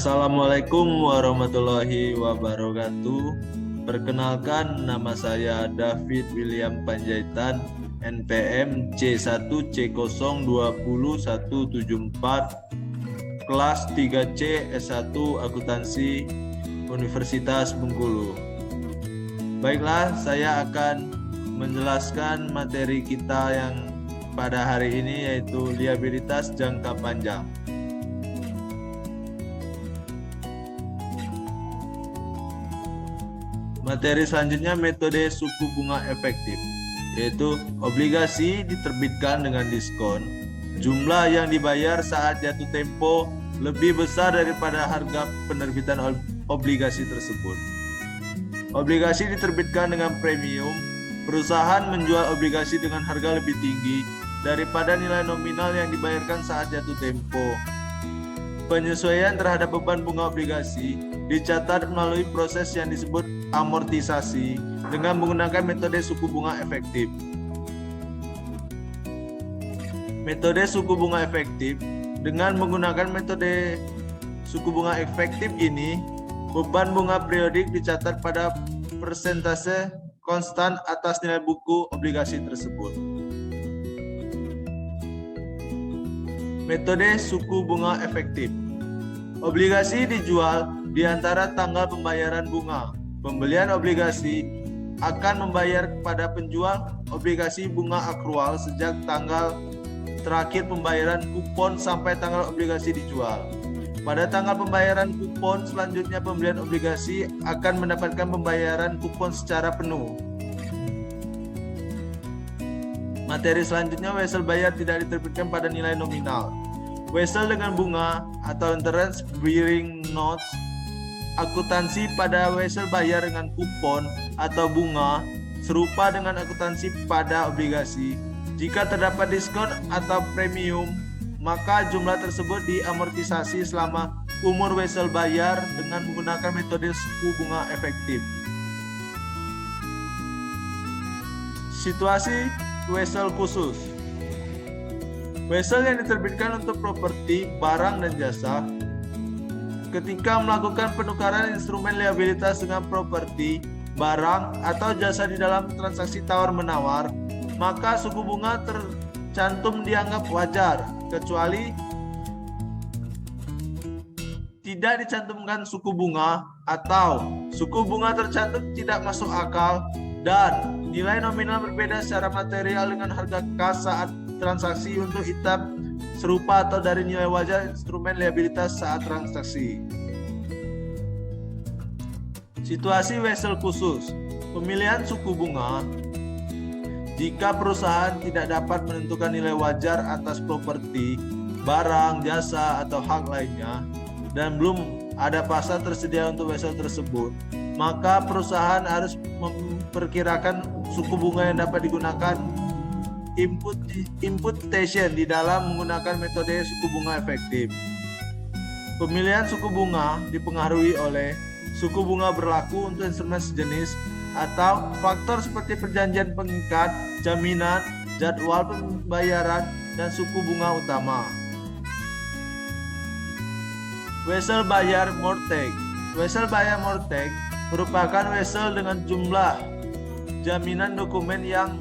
Assalamualaikum warahmatullahi wabarakatuh. Perkenalkan, nama saya David William Panjaitan, NPM C1C020174, kelas 3C S1 Akuntansi Universitas Bengkulu. Baiklah, saya akan menjelaskan materi kita yang pada hari ini, yaitu liabilitas jangka panjang. Materi selanjutnya, metode suku bunga efektif, yaitu obligasi diterbitkan dengan diskon. Jumlah yang dibayar saat jatuh tempo lebih besar daripada harga penerbitan obligasi tersebut. Obligasi diterbitkan dengan premium. Perusahaan menjual obligasi dengan harga lebih tinggi daripada nilai nominal yang dibayarkan saat jatuh tempo. Penyesuaian terhadap beban bunga obligasi dicatat melalui proses yang disebut amortisasi dengan menggunakan metode suku bunga efektif. Metode suku bunga efektif, dengan menggunakan metode suku bunga efektif ini, beban bunga periodik dicatat pada persentase konstan atas nilai buku obligasi tersebut. Metode suku bunga efektif. Obligasi dijual di antara tanggal pembayaran bunga. Pembelian obligasi akan membayar kepada penjual obligasi bunga akrual sejak tanggal terakhir pembayaran kupon sampai tanggal obligasi dijual. Pada tanggal pembayaran kupon selanjutnya, pembelian obligasi akan mendapatkan pembayaran kupon secara penuh. Materi selanjutnya, wesel bayar tidak diterbitkan pada nilai nominal. Wesel dengan bunga atau interest bearing notes. Akuntansi pada wesel bayar dengan kupon atau bunga serupa dengan akuntansi pada obligasi. Jika terdapat diskon atau premium, maka jumlah tersebut diamortisasi selama umur wesel bayar dengan menggunakan metode suku bunga efektif. Situasi wesel khusus. Wesel yang diterbitkan untuk properti, barang, dan jasa. Ketika melakukan penukaran instrumen liabilitas dengan properti, barang, atau jasa di dalam transaksi tawar-menawar, maka suku bunga tercantum dianggap wajar, kecuali tidak dicantumkan suku bunga atau suku bunga tercantum tidak masuk akal dan nilai nominal berbeda secara material dengan harga kas saat transaksi untuk item serupa atau dari nilai wajar instrumen liabilitas saat transaksi. Situasi wesel khusus. Pemilihan suku bunga. Jika perusahaan tidak dapat menentukan nilai wajar atas properti, barang, jasa, atau hak lainnya, dan belum ada pasar tersedia untuk wesel tersebut, maka perusahaan harus memperkirakan suku bunga yang dapat digunakan imputation di dalam menggunakan metode suku bunga efektif. Pemilihan suku bunga dipengaruhi oleh suku bunga berlaku untuk instrumen sejenis atau faktor seperti perjanjian pengikat, jaminan, jadwal pembayaran, dan suku bunga utama. Wesel bayar mortgage. Wesel bayar mortgage merupakan wesel dengan jumlah jaminan dokumen yang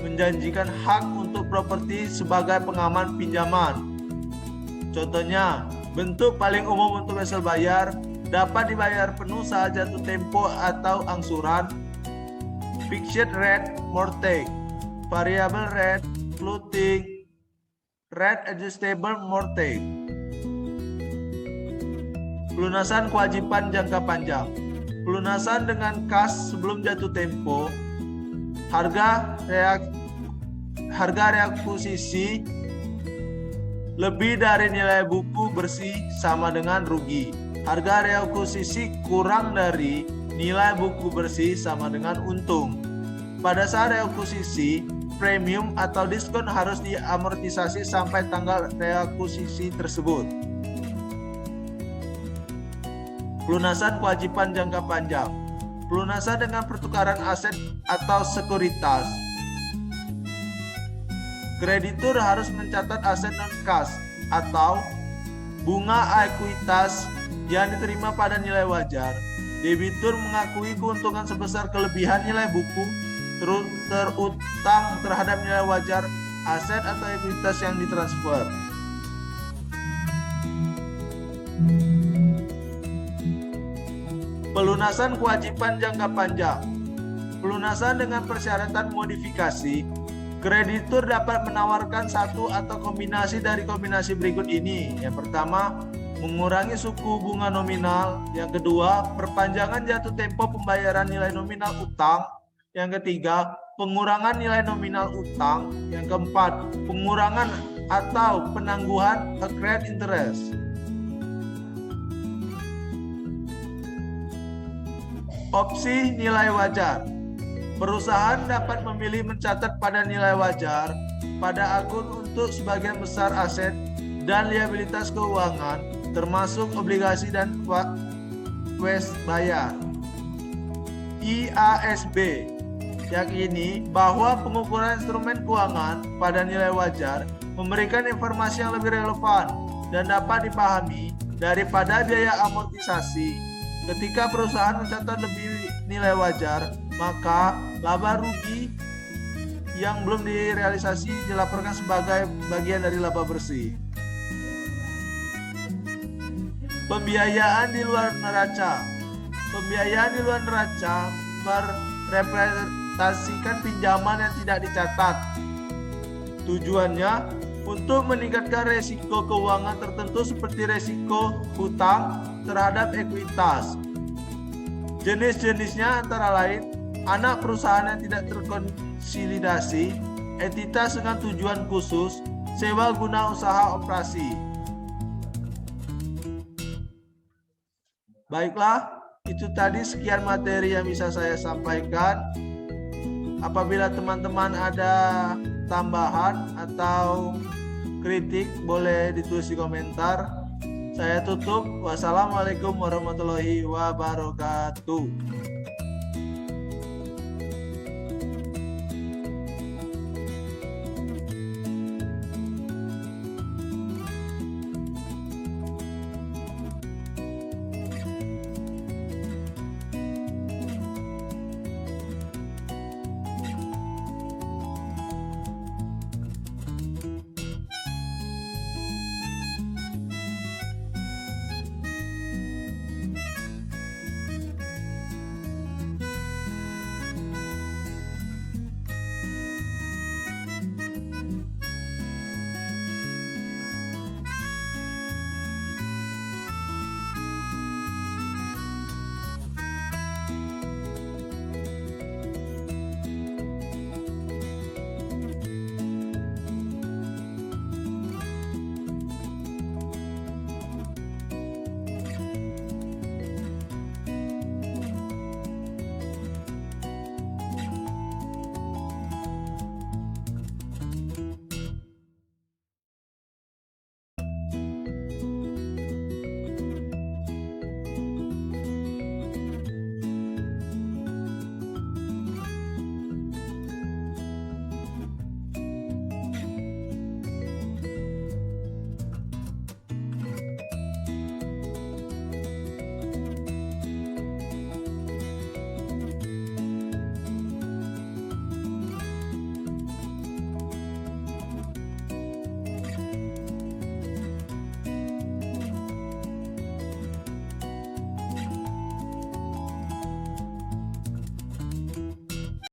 menjanjikan hak untuk properti sebagai pengaman pinjaman. Contohnya, bentuk paling umum untuk wesel bayar dapat dibayar penuh saat jatuh tempo atau angsuran, fixed rate mortgage, variable rate, floating rate, adjustable mortgage. Pelunasan kewajiban jangka panjang. Pelunasan dengan kas sebelum jatuh tempo. Harga reakuisisi lebih dari nilai buku bersih sama dengan rugi. Harga reakuisisi kurang dari nilai buku bersih sama dengan untung. Pada saat reakuisisi, premium atau diskon harus diamortisasi sampai tanggal reakuisisi tersebut. Pelunasan kewajiban jangka panjang. Pelunasan dengan pertukaran aset atau sekuritas. Kreditur harus mencatat aset non-kas atau bunga ekuitas yang diterima pada nilai wajar, debitur mengakui keuntungan sebesar kelebihan nilai buku terutang terhadap nilai wajar aset atau ekuitas yang ditransfer. Pelunasan kewajiban jangka panjang. Pelunasan dengan persyaratan modifikasi. Kreditur dapat menawarkan satu atau kombinasi dari kombinasi berikut ini. Yang pertama, mengurangi suku bunga nominal. Yang kedua, perpanjangan jatuh tempo pembayaran nilai nominal utang. Yang ketiga, pengurangan nilai nominal utang. Yang keempat, pengurangan atau penangguhan accrued interest. Opsi nilai wajar. Perusahaan dapat memilih mencatat pada nilai wajar pada akun untuk sebagian besar aset dan liabilitas keuangan, termasuk obligasi dan kues bayar. IASB yakini bahwa pengukuran instrumen keuangan pada nilai wajar memberikan informasi yang lebih relevan dan dapat dipahami daripada biaya amortisasi. Ketika perusahaan mencatat lebih nilai wajar, maka laba rugi yang belum direalisasi dilaporkan sebagai bagian dari laba bersih. Pembiayaan di luar neraca. Pembiayaan di luar neraca merepresentasikan pinjaman yang tidak dicatat. Tujuannya untuk meningkatkan resiko keuangan tertentu seperti resiko hutang terhadap ekuitas. Jenis-jenisnya antara lain anak perusahaan yang tidak terkonsolidasi, entitas dengan tujuan khusus, sewa guna usaha operasi. Baiklah, itu tadi sekian materi yang bisa saya sampaikan. Apabila teman-teman ada tambahan atau kritik, boleh ditulis di komentar. Saya tutup. Wassalamualaikum warahmatullahi wabarakatuh.